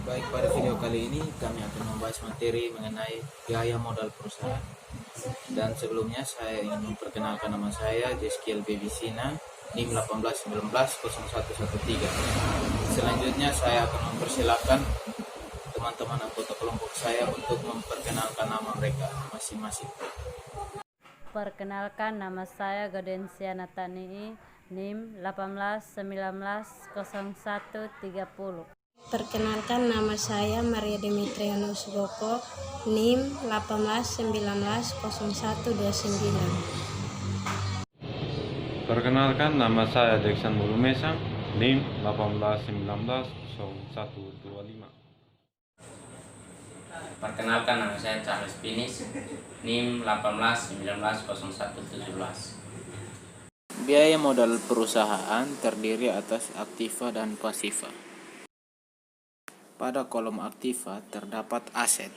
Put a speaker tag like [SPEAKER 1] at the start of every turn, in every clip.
[SPEAKER 1] Baik, pada video kali ini kami akan membahas materi mengenai biaya modal perusahaan. Dan sebelumnya saya ingin memperkenalkan nama saya, Jeskiel Bebisina, NIM 18190113. Selanjutnya saya akan mempersilahkan teman-teman anggota kelompok saya untuk memperkenalkan nama mereka masing-masing.
[SPEAKER 2] Perkenalkan, nama saya Godensia Natanii, NIM 18190130.
[SPEAKER 3] Perkenalkan, nama saya Maria Dimitrianus Boko, NIM 18190129.
[SPEAKER 4] Perkenalkan, nama saya Jackson Mulumesang, NIM 18190125.
[SPEAKER 5] Perkenalkan, nama saya Charles Pinis, NIM 18190117.
[SPEAKER 1] Biaya modal perusahaan terdiri atas aktiva dan pasiva. Pada kolom aktiva terdapat aset.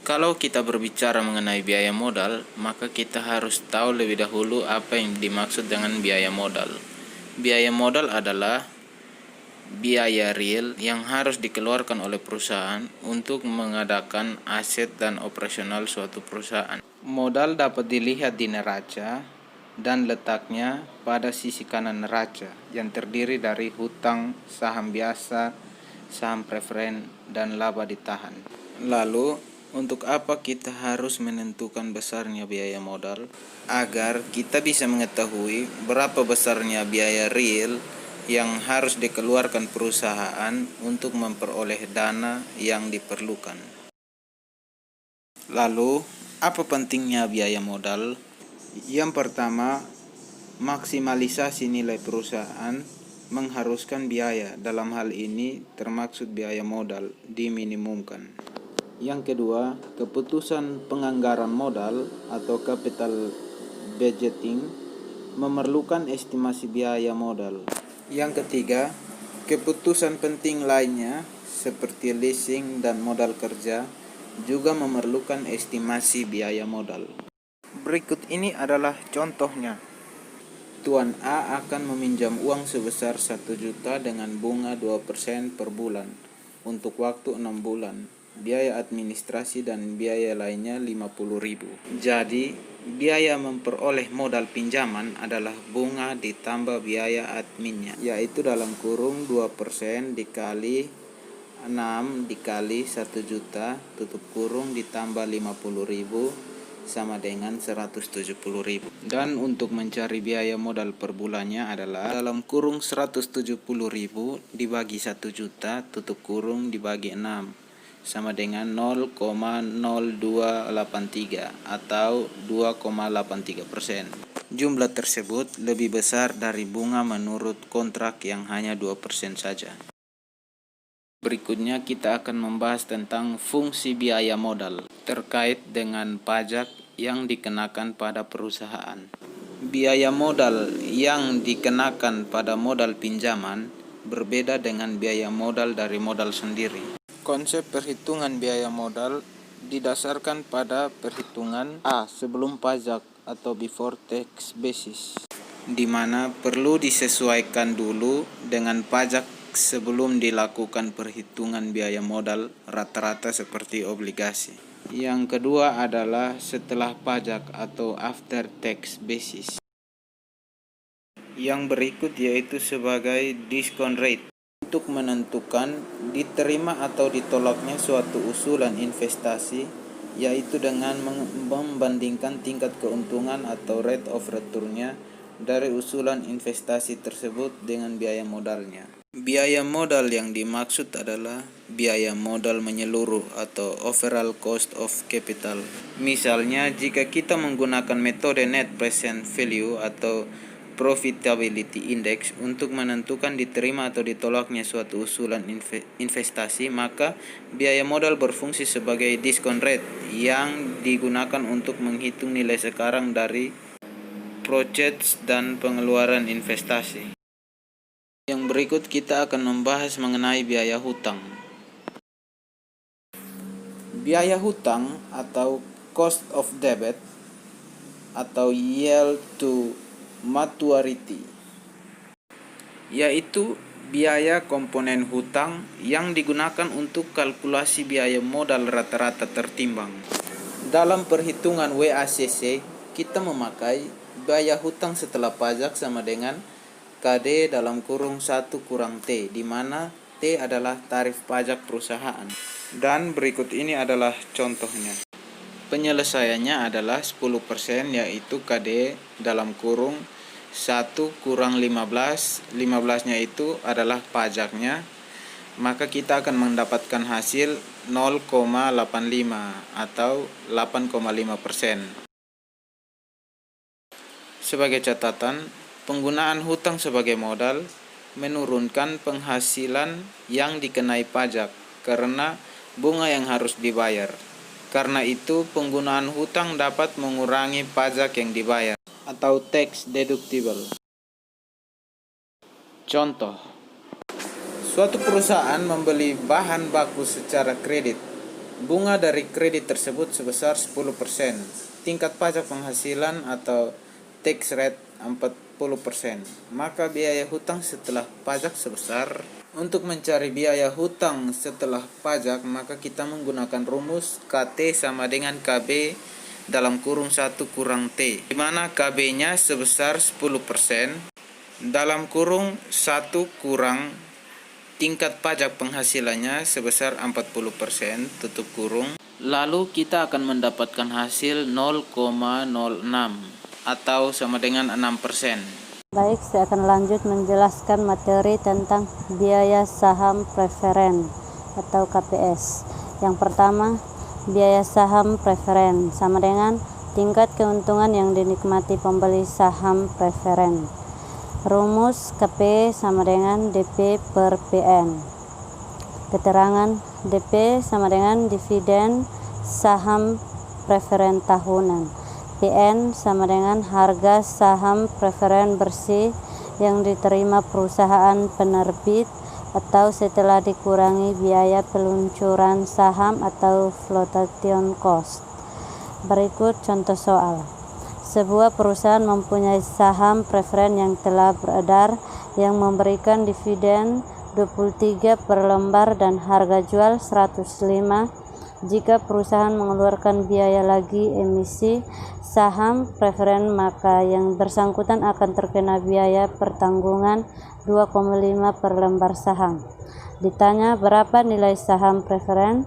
[SPEAKER 1] Kalau kita berbicara mengenai biaya modal, maka kita harus tahu lebih dahulu apa yang dimaksud dengan biaya modal. Biaya modal adalah biaya real yang harus dikeluarkan oleh perusahaan untuk mengadakan aset dan operasional suatu perusahaan. Modal dapat dilihat di neraca dan letaknya pada sisi kanan neraca yang terdiri dari hutang, saham biasa, saham preferen, dan laba ditahan. Lalu, untuk apa kita harus menentukan besarnya biaya modal? Agar kita bisa mengetahui berapa besarnya biaya real yang harus dikeluarkan perusahaan untuk memperoleh dana yang diperlukan. Lalu, apa pentingnya biaya modal? Yang pertama, maksimalisasi nilai perusahaan mengharuskan biaya, dalam hal ini termaksud biaya modal, diminimumkan. Yang kedua, keputusan penganggaran modal atau capital budgeting memerlukan estimasi biaya modal. Yang ketiga, keputusan penting lainnya seperti leasing dan modal kerja juga memerlukan estimasi biaya modal. Berikut ini adalah contohnya. Tuan A akan meminjam uang sebesar 1 juta dengan bunga 2% per bulan untuk waktu 6 bulan. Biaya administrasi dan biaya lainnya 50.000. Jadi, biaya memperoleh modal pinjaman adalah bunga ditambah biaya adminnya, yaitu dalam kurung 2% dikali 6 dikali 1 juta tutup kurung ditambah 50.000 sama dengan 170.000. Dan untuk mencari biaya modal per bulannya adalah dalam kurung 170.000 dibagi 1 juta tutup kurung dibagi 6 sama dengan 0,0283 atau 2,83%. Jumlah tersebut lebih besar dari bunga menurut kontrak yang hanya 2% saja. Berikutnya kita akan membahas tentang fungsi biaya modal terkait dengan pajak yang dikenakan pada perusahaan. Biaya modal yang dikenakan pada modal pinjaman berbeda dengan biaya modal dari modal sendiri. Konsep perhitungan biaya modal didasarkan pada perhitungan A sebelum pajak atau before tax basis, di mana perlu disesuaikan dulu dengan pajak sebelum dilakukan perhitungan biaya modal rata-rata seperti obligasi. Yang kedua adalah setelah pajak atau after tax basis. Yang berikut yaitu sebagai discount rate untuk menentukan diterima atau ditolaknya suatu usulan investasi, yaitu dengan membandingkan tingkat keuntungan atau rate of return-nya dari usulan investasi tersebut dengan biaya modalnya. Biaya modal yang dimaksud adalah biaya modal menyeluruh atau overall cost of capital. Misalnya, jika kita menggunakan metode net present value atau profitability index untuk menentukan diterima atau ditolaknya suatu usulan investasi, maka biaya modal berfungsi sebagai discount rate yang digunakan untuk menghitung nilai sekarang dari project dan pengeluaran investasi. Yang berikut kita akan membahas mengenai biaya hutang. Biaya hutang atau cost of debt atau yield to maturity, yaitu biaya komponen hutang yang digunakan untuk kalkulasi biaya modal rata-rata tertimbang. Dalam perhitungan WACC, kita memakai biaya hutang setelah pajak sama dengan KD dalam kurung 1 kurang T, di mana T adalah tarif pajak perusahaan. Dan berikut ini adalah contohnya. Penyelesaiannya adalah 10%, yaitu KD dalam kurung 1 kurang 15, 15-nya itu adalah pajaknya, maka kita akan mendapatkan hasil 0,85 atau 8,5%. Sebagai catatan, penggunaan hutang sebagai modal menurunkan penghasilan yang dikenai pajak karena bunga yang harus dibayar. Karena itu, penggunaan hutang dapat mengurangi pajak yang dibayar atau tax deductible. Contoh, suatu perusahaan membeli bahan baku secara kredit. Bunga dari kredit tersebut sebesar 10%. Tingkat pajak penghasilan atau tax rate 40%. Maka biaya hutang setelah pajak sebesar. Untuk mencari biaya hutang setelah pajak, maka kita menggunakan rumus KT sama dengan KB dalam kurung 1 kurang T, di mana KB-nya sebesar 10%, dalam kurung 1 kurang tingkat pajak penghasilannya sebesar 40%, tutup kurung. Lalu kita akan mendapatkan hasil 0,06 atau sama dengan 6%.
[SPEAKER 2] Baik, saya akan lanjut menjelaskan materi tentang biaya saham preferen atau KPS. Yang pertama, biaya saham preferen sama dengan tingkat keuntungan yang dinikmati pembeli saham preferen. Rumus KP sama dengan DP per PN. Keterangan DP sama dengan dividen saham preferen tahunan. PN sama dengan harga saham preferen bersih yang diterima perusahaan penerbit atau setelah dikurangi biaya peluncuran saham atau flotation cost. Berikut contoh soal. Sebuah perusahaan mempunyai saham preferen yang telah beredar yang memberikan dividen 23 per lembar dan harga jual 105. Jika perusahaan mengeluarkan biaya lagi emisi saham preferen, maka yang bersangkutan akan terkena biaya pertanggungan 2,5 per lembar saham. Ditanya berapa nilai saham preferen?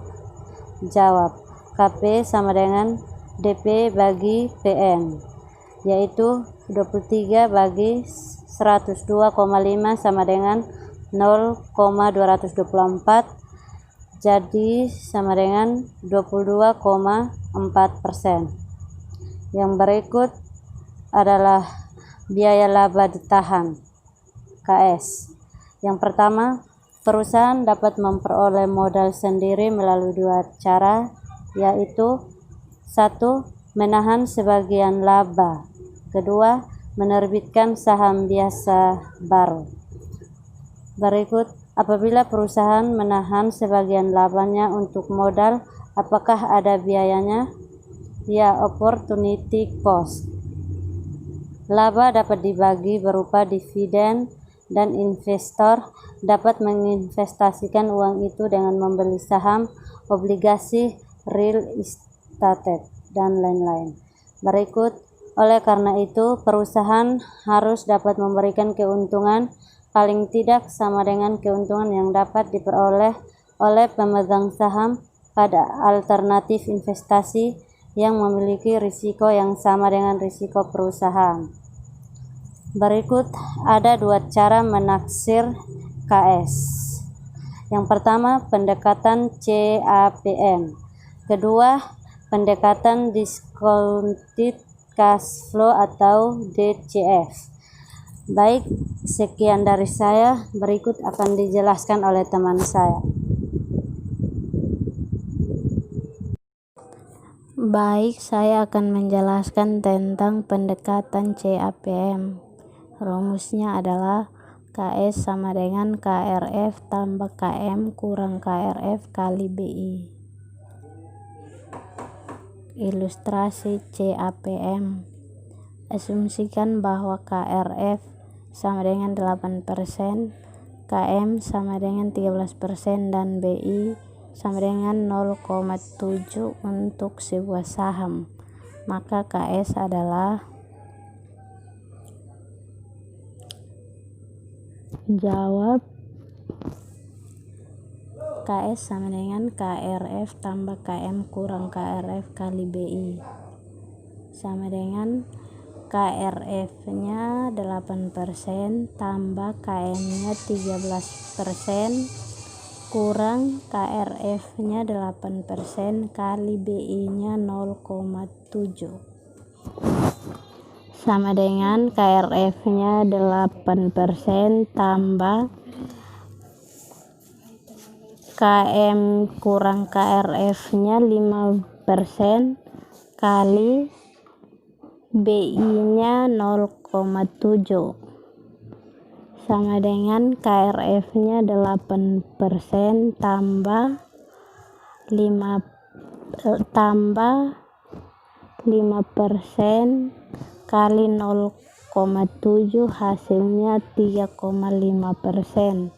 [SPEAKER 2] Jawab, KP sama dengan DP bagi PN, yaitu 23 bagi 102,5 sama dengan 0,224, jadi sama dengan 22,4%. Yang berikut adalah biaya laba ditahan, KS. Yang pertama, perusahaan dapat memperoleh modal sendiri melalui dua cara, yaitu 1. Menahan sebagian laba. Kedua, menerbitkan saham biasa baru. Berikut, apabila perusahaan menahan sebagian labanya untuk modal, apakah ada biayanya? Ya, opportunity cost. Laba dapat dibagi berupa dividen dan investor dapat menginvestasikan uang itu dengan membeli saham, obligasi, real estate, dan lain-lain. Berikut, oleh karena itu, perusahaan harus dapat memberikan keuntungan paling tidak sama dengan keuntungan yang dapat diperoleh oleh pemegang saham pada alternatif investasi yang memiliki risiko yang sama dengan risiko perusahaan. Berikut ada dua cara menaksir KS. Yang pertama, pendekatan CAPM. Kedua, pendekatan discounted cash flow atau DCF. Baik, sekian dari saya. Berikut akan dijelaskan oleh teman saya. Baik, saya akan menjelaskan tentang pendekatan CAPM. Rumusnya adalah KS sama dengan KRF tambah KM kurang KRF kali BI. Ilustrasi CAPM. Asumsikan bahwa KRF sama dengan 8%, KM sama dengan 13% dan BI sama dengan 0,7 untuk sebuah saham. Maka KS adalah jawab KS sama dengan KRF tambah KM kurang KRF kali BI sama dengan KRF-nya 8% tambah KM-nya 13% kurang KRF-nya 8% kali BI-nya 0,7 sama dengan KRF-nya 8% tambah KM kurang KRF-nya 5% kali BI-nya 0,7 sama dengan KRF-nya 8% tambah 5% kali 0,7 hasilnya 3,5%.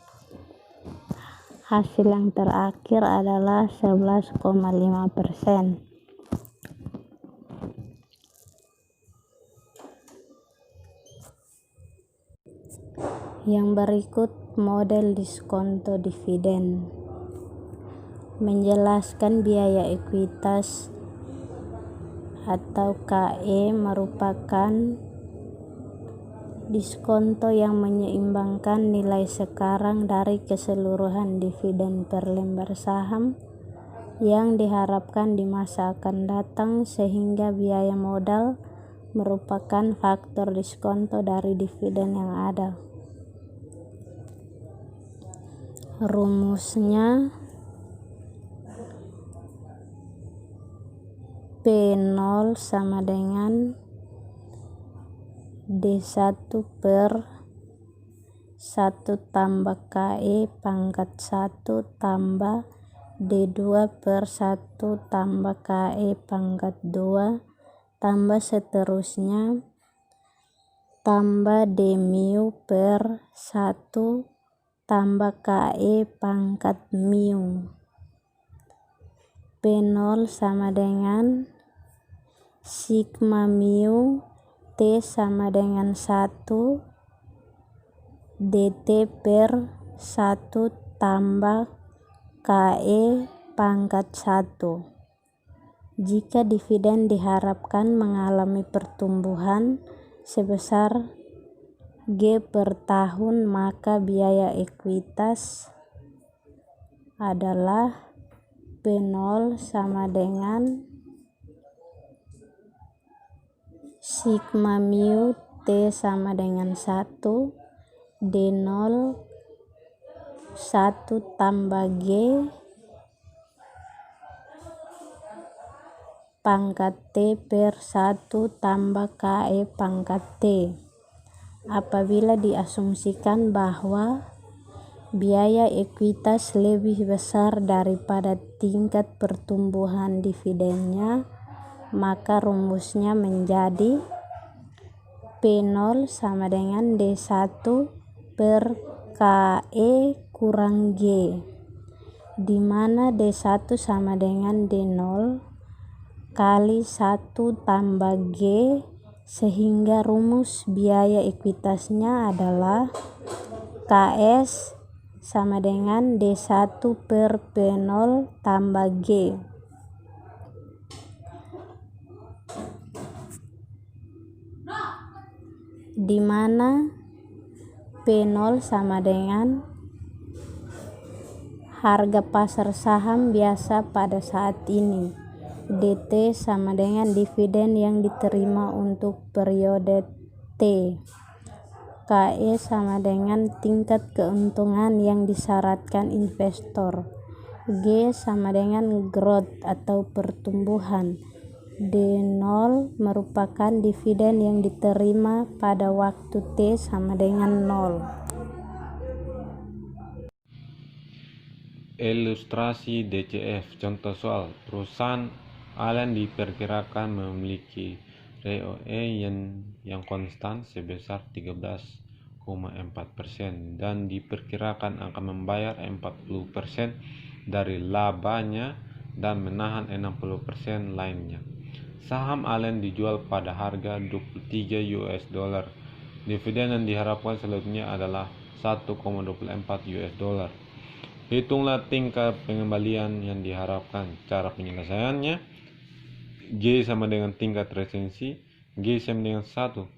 [SPEAKER 2] Hasil yang terakhir adalah 11,5%. Yang berikut model diskonto dividen. Menjelaskan biaya ekuitas atau KE merupakan diskonto yang menyeimbangkan nilai sekarang dari keseluruhan dividen per lembar saham yang diharapkan di masa akan datang, sehingga biaya modal merupakan faktor diskonto dari dividen yang ada. Rumusnya P0 sama dengan D1 per 1 tambah KE pangkat 1 tambah D2 per 1 tambah KE pangkat 2 tambah seterusnya tambah D mu per 1 tambah KE pangkat mu. P0 sama dengan sigma mu T sama dengan 1 DT per 1 tambah KE pangkat 1. Jika dividen diharapkan mengalami pertumbuhan sebesar G per tahun, maka biaya ekuitas adalah P0 sama dengan sigma mu T sama dengan 1 D0 1 tambah G pangkat T per 1 tambah KE pangkat T. Apabila diasumsikan bahwa biaya ekuitas lebih besar daripada tingkat pertumbuhan dividennya, maka rumusnya menjadi P0 sama dengan D1 per KE kurang G, di mana D1 sama dengan D0 kali 1 tambah G, sehingga rumus biaya ekuitasnya adalah KS sama dengan D1 per P0 tambah G. Di mana P0 sama dengan harga pasar saham biasa pada saat ini. DT sama dengan dividen yang diterima untuk periode T. KE sama dengan tingkat keuntungan yang disyaratkan investor. G sama dengan growth atau pertumbuhan. D0 merupakan dividen yang diterima pada waktu T sama dengan 0.
[SPEAKER 4] Ilustrasi DCF. Contoh soal, perusahaan Allen diperkirakan memiliki ROE yang konstan sebesar 13,5% 4% dan diperkirakan akan membayar 40% dari labanya dan menahan 60% lainnya. Saham Allen dijual pada harga 23 US dollar. Dividen yang diharapkan selanjutnya adalah 1,24 US dollar. Hitunglah tingkat pengembalian yang diharapkan. Cara penyelesaiannya, G sama dengan tingkat resensi, G sama dengan 1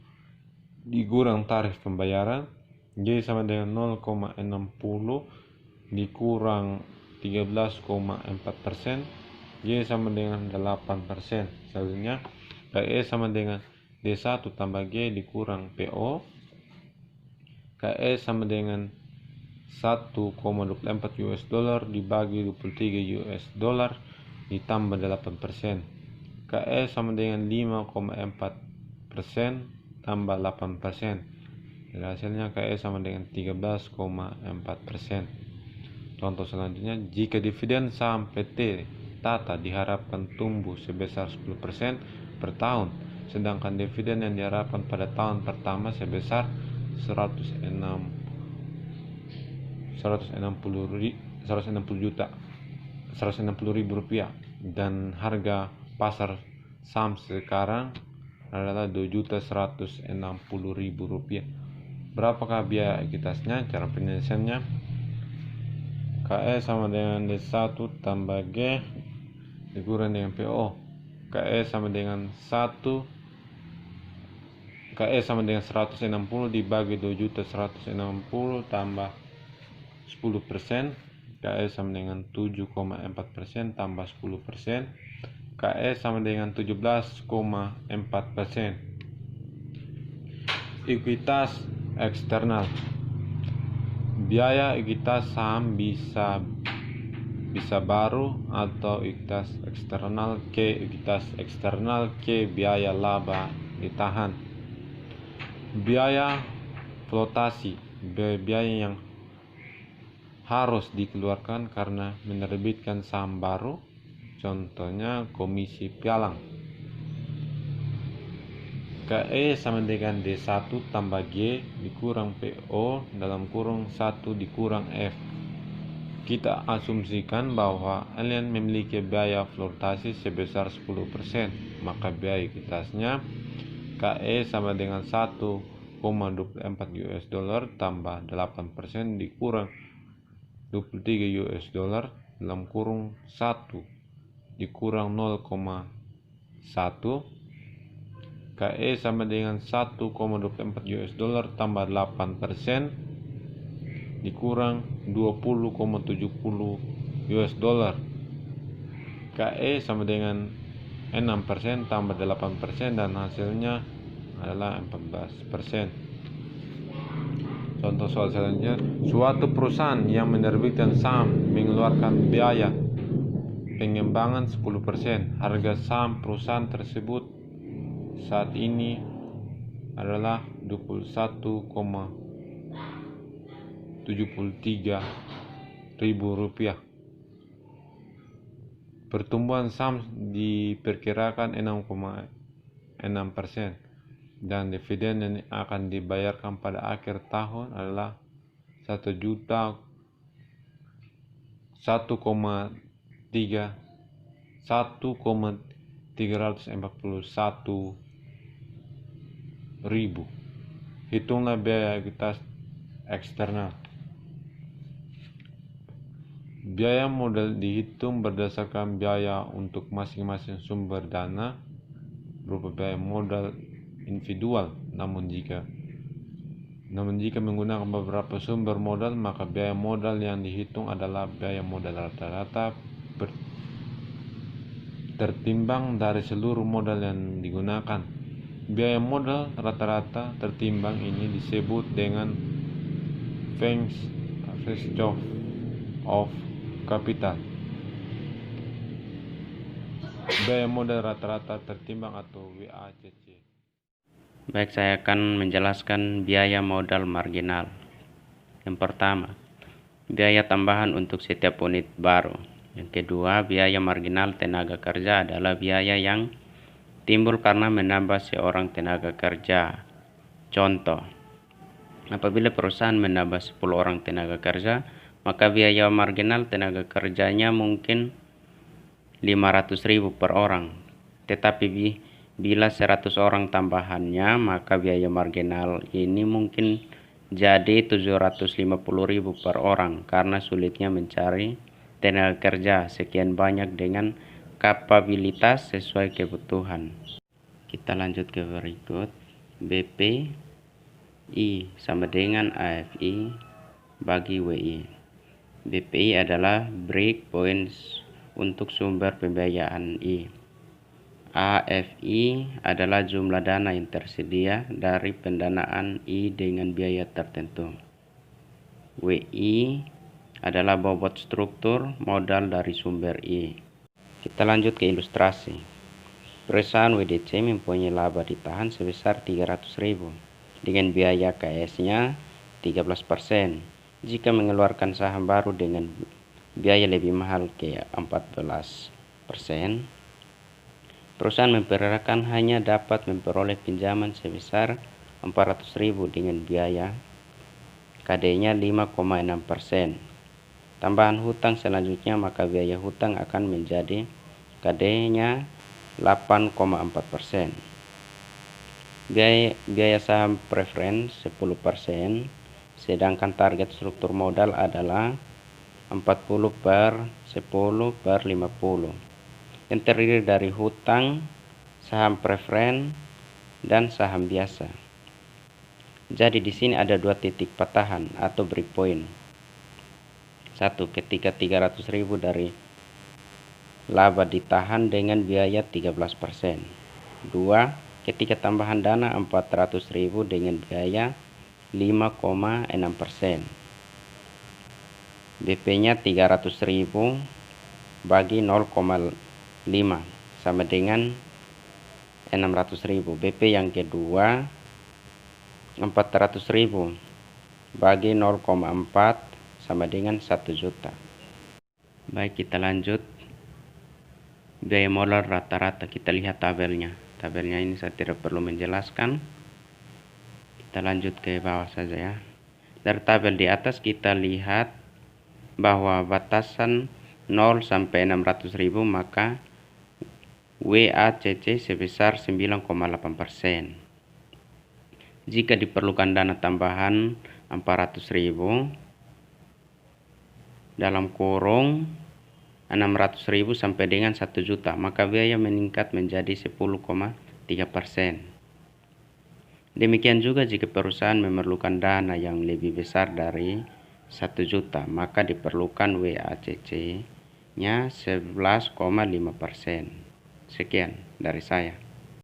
[SPEAKER 4] dikurang tarif pembayaran, G sama dengan 0,60 dikurang 13,4%, G sama dengan 8%. Selanjutnya, KE sama dengan D1 tambah G dikurang PO, KE sama dengan 1,24 US dollar dibagi 23 US dollar ditambah 8%. KE sama dengan 5,4% tambah 8%. Jadi hasilnya KE sama dengan 13,4%. Contoh selanjutnya, jika dividen saham PT Tata diharapkan tumbuh sebesar 10% per tahun, sedangkan dividen yang diharapkan pada tahun pertama sebesar 160.000 rupiah dan harga pasar saham sekarang adalah 2.160.000 rupiah. Berapakah biaya ekuitasnya? Cara penyelesaiannya, KE sama dengan D1 tambah G dikurang dengan PO. KE sama dengan 160 dibagi 2.160 tambah 10%. KE sama dengan 7,4% tambah 10%. KE sama dengan 17,4%. Ekuitas eksternal. Biaya ekuitas saham bisa baru atau ekuitas eksternal ke ekuitas eksternal ke biaya laba ditahan. Biaya flotasi, biaya yang harus dikeluarkan karena menerbitkan saham baru, contohnya komisi pialang. KE sama dengan D1 tambah G dikurang PO dalam kurung 1 dikurang F. Kita asumsikan bahwa Allen memiliki biaya flotasi sebesar 10%, maka biaya ekuitasnya KE sama dengan 1,24 US dollar tambah 8% dikurang 23 US dollar dalam kurung 1 dikurang 0,1. KE sama dengan 1,24 US dollar tambah 8% dikurang 20,70 US dollar. KE sama dengan 6% tambah 8% dan hasilnya adalah 14%. Contoh soal selanjutnya, suatu perusahaan yang menerbitkan saham mengeluarkan biaya pengembangan 10%. Harga saham perusahaan tersebut saat ini adalah 21,73 ribu rupiah. Pertumbuhan saham diperkirakan 6,6% dan dividen yang akan dibayarkan pada akhir tahun adalah 1,341 ribu. Hitunglah biaya ekuitas eksternal. Biaya modal dihitung berdasarkan biaya untuk masing-masing sumber dana berupa biaya modal individual. Namun jika menggunakan beberapa sumber modal, maka biaya modal yang dihitung adalah biaya modal rata-rata tertimbang dari seluruh modal yang digunakan. Biaya modal rata-rata tertimbang ini disebut dengan First of Capital. Biaya modal rata-rata tertimbang atau WACC.
[SPEAKER 5] Baik, saya akan menjelaskan biaya modal marginal. Yang pertama, biaya tambahan untuk setiap unit baru. Yang kedua, biaya marginal tenaga kerja adalah biaya yang timbul karena menambah seorang tenaga kerja. Contoh, Apabila perusahaan menambah 10 orang tenaga kerja, maka biaya marginal tenaga kerjanya mungkin 500.000 per orang. Tetapi bila 100 orang tambahannya, maka biaya marginal ini mungkin jadi 750.000 per orang karena sulitnya mencari tenaga kerja sekian banyak dengan kapabilitas sesuai kebutuhan. Kita lanjut ke berikut. BPI sama dengan AFI bagi WI. BPI adalah break points untuk sumber pembiayaan I. AFI adalah jumlah dana yang tersedia dari pendanaan I dengan biaya tertentu. WI adalah bobot struktur modal dari sumber I. Kita lanjut ke ilustrasi. Perusahaan WDC mempunyai laba ditahan sebesar 300.000 dengan biaya KS-nya 13%. Jika mengeluarkan saham baru dengan biaya lebih mahal ke 14%, perusahaan memperkirakan hanya dapat memperoleh pinjaman sebesar 400.000 dengan biaya KD-nya 5,6%. Tambahan hutang selanjutnya, maka biaya hutang akan menjadi KD-nya 8,4%. Biaya saham preference 10%, sedangkan target struktur modal adalah 40/10/50 yang terdiri dari hutang, saham preferen, dan saham biasa. Jadi di sini ada 2 titik patahan atau breakpoint. 1. Ketika 300.000 dari laba ditahan dengan biaya 13%. 2. Ketika tambahan dana 400.000 dengan biaya 5,6%. BP-nya 300.000 bagi 0,5 sama dengan 600.000. BP yang kedua 400.000 bagi 0,4 sama dengan 1 juta. Baik, kita lanjut. Biaya modal rata-rata, kita lihat tabelnya. Tabelnya ini saya tidak perlu menjelaskan. Kita lanjut ke bawah saja ya. Dari tabel di atas kita lihat bahwa batasan 0 sampai 600.000, maka WACC sebesar 9,8%. Jika diperlukan dana tambahan 400.000 dalam kurung 600.000 sampai dengan 1 juta, maka biaya meningkat menjadi 10,3%. Demikian juga jika perusahaan memerlukan dana yang lebih besar dari 1 juta, maka diperlukan WACC-nya 11,5%. Sekian dari saya.